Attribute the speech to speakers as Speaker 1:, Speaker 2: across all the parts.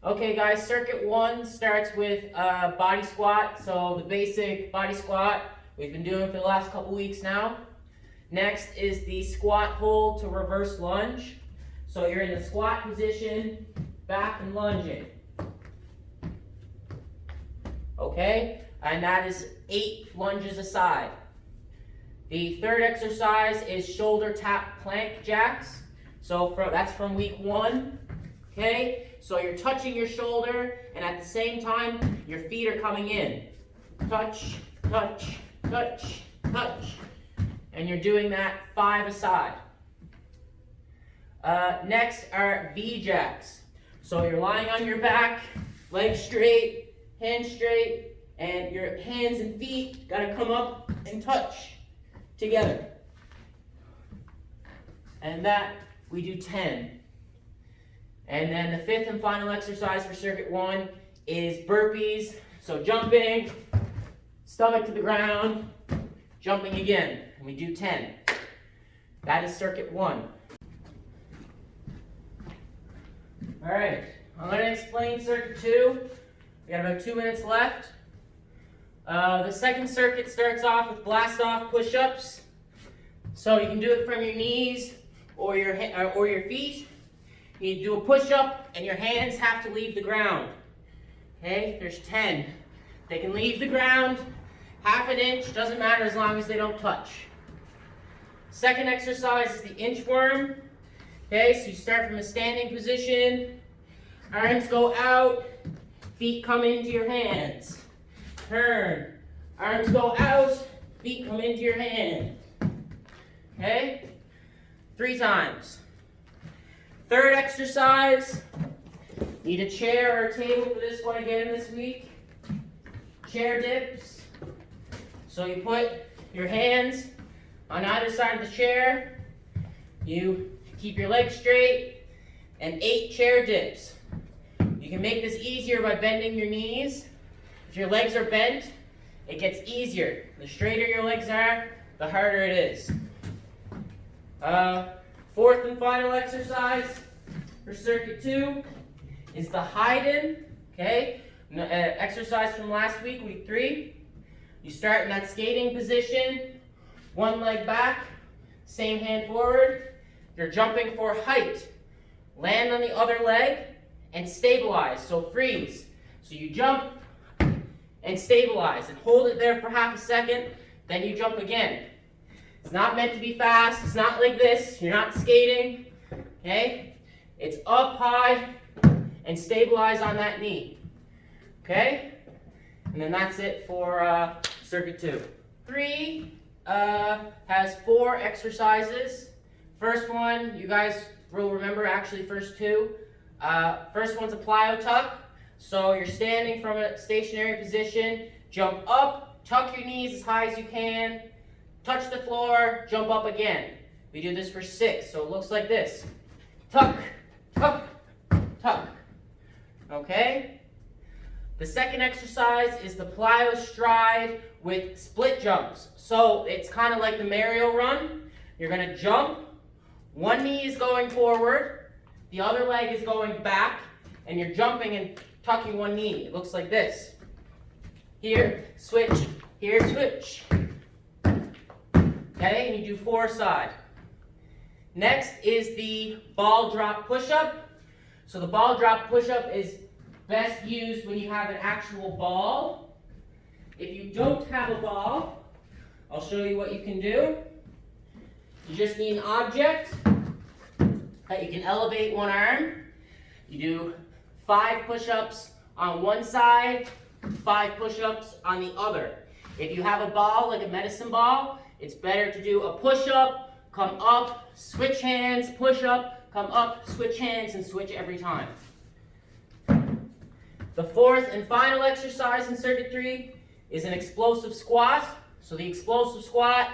Speaker 1: Okay guys, circuit 1 starts with body squat. So the basic body squat we've been doing for the last couple weeks now. Next is the squat hold to reverse lunge. So you're in the squat position, back and lunging. Okay, and that is 8 lunges a side. The third exercise is shoulder tap plank jacks. So that's from week 1. Okay, so you're touching your shoulder, and at the same time, your feet are coming in. Touch, touch, touch, touch. And you're doing that 5 a side. Next are V-jacks. So you're lying on your back, legs straight, hands straight, and your hands and feet gotta come up and touch together. And that we do 10. And then the 5th and final exercise for circuit 1 is burpees. So jumping, stomach to the ground, jumping again. And we do 10. That is circuit 1. All right, I'm going to explain circuit 2. We got about 2 minutes left. The second circuit starts off with blast off push-ups. So you can do it from your knees or your feet. You do a push-up and your hands have to leave the ground. Okay, there's 10. They can leave the ground, half an inch, doesn't matter as long as they don't touch. Second exercise is the inchworm. Okay, so you start from a standing position, arms go out, feet come into your hands. Turn, arms go out, feet come into your hand. Okay, 3 times. Third exercise, need a chair or a table for this one again this week. Chair dips. So you put your hands on either side of the chair. You keep your legs straight and 8 chair dips. You can make this easier by bending your knees. If your legs are bent, it gets easier. The straighter your legs are, the harder it is. 4th and final exercise for circuit 2 is the hide-in. Okay, exercise from last week, week 3. You start in that skating position, one leg back, same hand forward. You're jumping for height. Land on the other leg and stabilize, so freeze. So you jump and stabilize and hold it there for half a second, then you jump again. It's not meant to be fast, it's not like this, you're not skating, okay? It's up high and stabilize on that knee, okay? And then that's it for circuit 2. 3 has 4 exercises. First one, you guys will remember actually first 2. First one's a plyo tuck. So you're standing from a stationary position, jump up, tuck your knees as high as you can, touch the floor, jump up again. We do this for 6, so it looks like this. Tuck, tuck, tuck. Okay? The second exercise is the plyo stride with split jumps. So it's kind of like the Mario run. You're going to jump, one knee is going forward, the other leg is going back, and you're jumping and tucking one knee. It looks like this. Here, switch, here, switch. Okay, and you do 4 side. Next is the ball drop push-up. So the ball drop push-up is best used when you have an actual ball. If you don't have a ball, I'll show you what you can do. You just need an object that you can elevate one arm. You do 5 push-ups on one side, 5 push-ups on the other. If you have a ball, like a medicine ball, it's better to do a push-up, come up, switch hands, push up, come up, switch hands, and switch every time. The 4th and final exercise in circuit 3 is an explosive squat. So the explosive squat,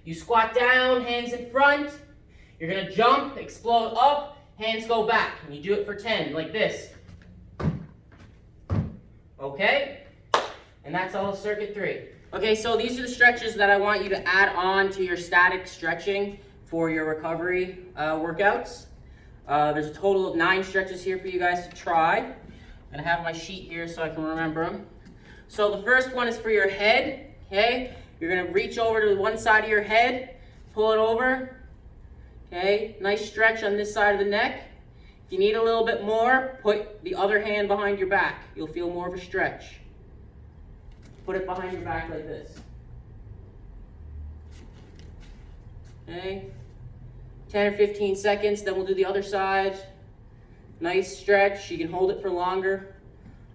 Speaker 1: you squat down, hands in front. You're going to jump, explode up, hands go back. And you do it for 10, like this. Okay? And that's all of circuit 3. Okay, so these are the stretches that I want you to add on to your static stretching for your recovery workouts. There's a total of 9 stretches here for you guys to try. I'm gonna have my sheet here so I can remember them. So the first one is for your head, okay? You're gonna reach over to one side of your head, pull it over, okay? Nice stretch on this side of the neck. If you need a little bit more, put the other hand behind your back. You'll feel more of a stretch. Put it behind your back like this. Okay? 10 or 15 seconds, then we'll do the other side. Nice stretch, you can hold it for longer.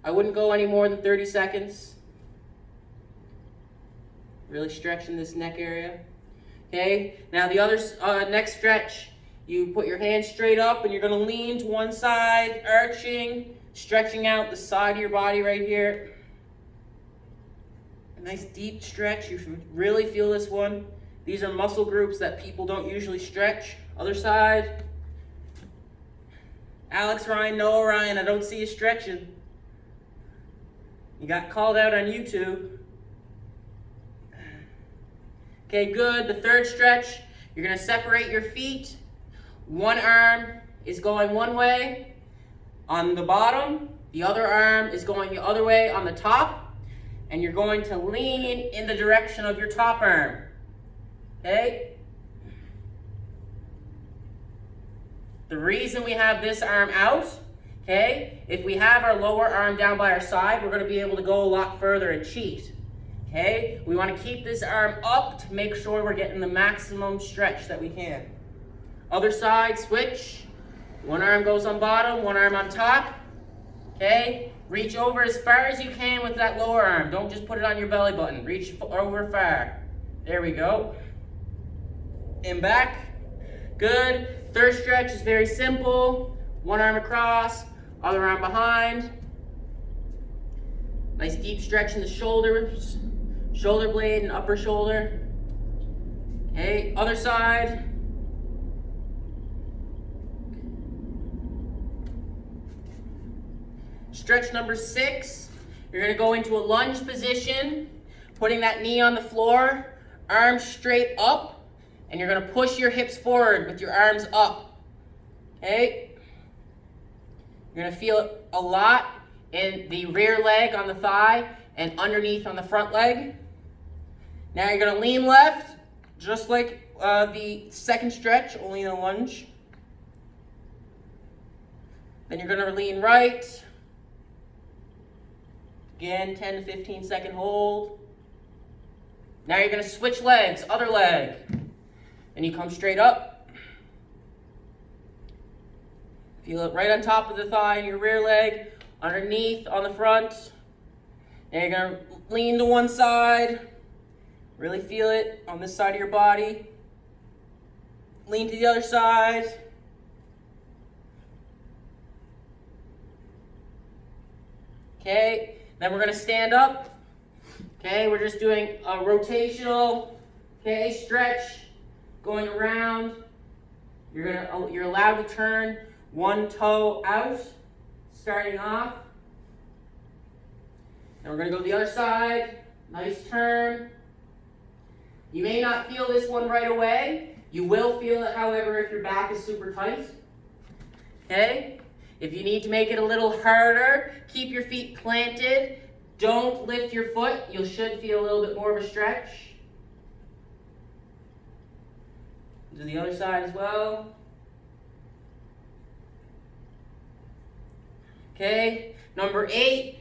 Speaker 1: I wouldn't go any more than 30 seconds. Really stretching this neck area. Okay, now the other next stretch, you put your hands straight up and you're gonna lean to one side, arching, stretching out the side of your body right here. A nice deep stretch, you should really feel this one. These are muscle groups that people don't usually stretch. Other side. Alex Ryan, Noah Ryan, I don't see you stretching. You got called out on YouTube. Okay, good. The third stretch, you're gonna separate your feet. One arm is going one way on the bottom. The other arm is going the other way on the top. And you're going to lean in the direction of your top arm. Okay? The reason we have this arm out, okay, if we have our lower arm down by our side, we're going to be able to go a lot further and cheat. Okay? We want to keep this arm up to make sure we're getting the maximum stretch that we can. Other side, switch. One arm goes on bottom, one arm on top. Okay? Reach over as far as you can with that lower arm. Don't just put it on your belly button. Reach over far. There we go. And back. Good. Third stretch is very simple. One arm across, other arm behind. Nice deep stretch in the shoulders, shoulder blade and upper shoulder. Okay, other side. Stretch number 6. You're going to go into a lunge position, putting that knee on the floor, arms straight up. And you're going to push your hips forward with your arms up. Okay? You're going to feel it a lot in the rear leg on the thigh and underneath on the front leg. Now you're going to lean left, just like the second stretch, only in a lunge. Then you're going to lean right. Again, 10 to 15 second hold. Now you're going to switch legs, other leg. And you come straight up. Feel it right on top of the thigh in your rear leg, underneath on the front. Now you're going to lean to one side. Really feel it on this side of your body. Lean to the other side. Okay, then we're going to stand up. Okay, we're just doing a rotational, okay, stretch. Going around, you're allowed to turn one toe out, starting off. Now we're going to go to the other side. Nice turn. You may not feel this one right away. You will feel it, however, if your back is super tight. Okay? If you need to make it a little harder, keep your feet planted. Don't lift your foot. You should feel a little bit more of a stretch. Do the other side as well. Okay, number 8,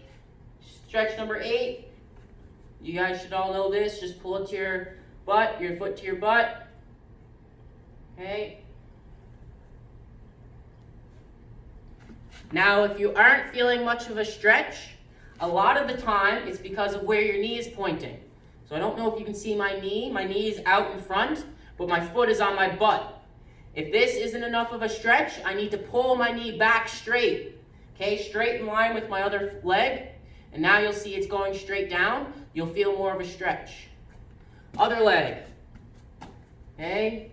Speaker 1: stretch number 8. You guys should all know this. Just pull it to your butt, your foot to your butt. Okay. Now, if you aren't feeling much of a stretch, a lot of the time it's because of where your knee is pointing. So I don't know if you can see my knee. My knee is out in front, but my foot is on my butt. If this isn't enough of a stretch, I need to pull my knee back straight. Okay, straight in line with my other leg. And now you'll see it's going straight down. You'll feel more of a stretch. Other leg. Okay.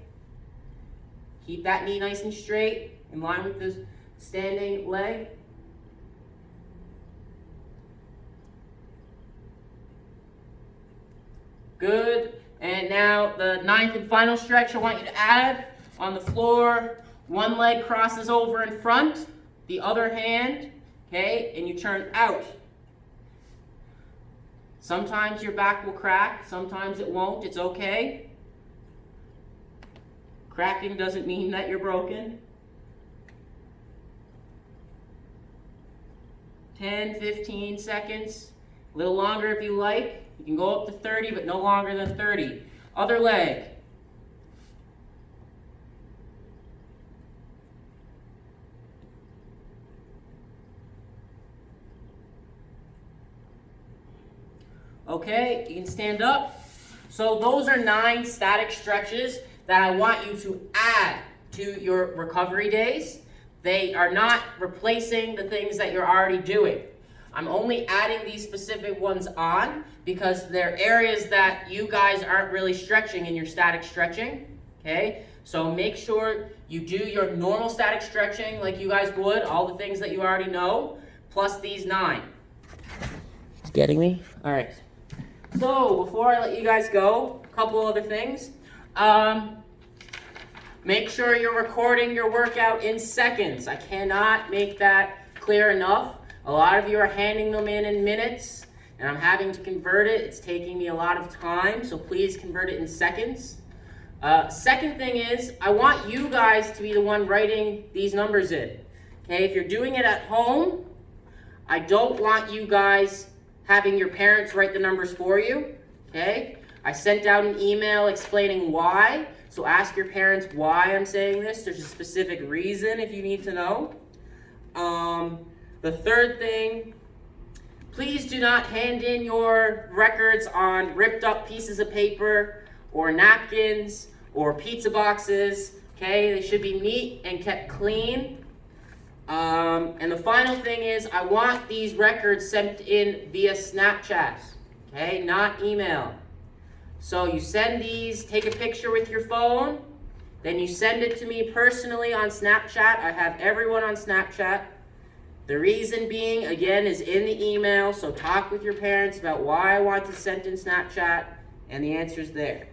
Speaker 1: Keep that knee nice and straight, in line with the standing leg. Good. And now the 9th and final stretch I want you to add on the floor. One leg crosses over in front. The other hand okay, and you turn out. Sometimes your back will crack, sometimes it won't, it's okay. Cracking doesn't mean that you're broken. 10, 15 seconds, a little longer if you like. You can go up to 30, but no longer than 30. Other leg. Okay, you can stand up. So those are 9 static stretches that I want you to add to your recovery days. They are not replacing the things that you're already doing. I'm only adding these specific ones on because they're areas that you guys aren't really stretching in your static stretching, okay? So make sure you do your normal static stretching like you guys would, all the things that you already know, plus these 9. It's getting me? All right. So before I let you guys go, a couple other things. Make sure you're recording your workout in seconds. I cannot make that clear enough. A lot of you are handing them in minutes, and I'm having to convert it. It's taking me a lot of time, so please convert it in seconds. Second thing is, I want you guys to be the one writing these numbers in. Okay, if you're doing it at home, I don't want you guys having your parents write the numbers for you. Okay, I sent out an email explaining why. So ask your parents why I'm saying this. There's a specific reason if you need to know. The third thing, please do not hand in your records on ripped up pieces of paper or napkins or pizza boxes. Okay, they should be neat and kept clean. And the final thing is, I want these records sent in via Snapchat, okay, not email. So you send these, take a picture with your phone, then you send it to me personally on Snapchat. I have everyone on Snapchat. The reason being, again, is in the email, so talk with your parents about why I want to send in Snapchat, and the answer's there.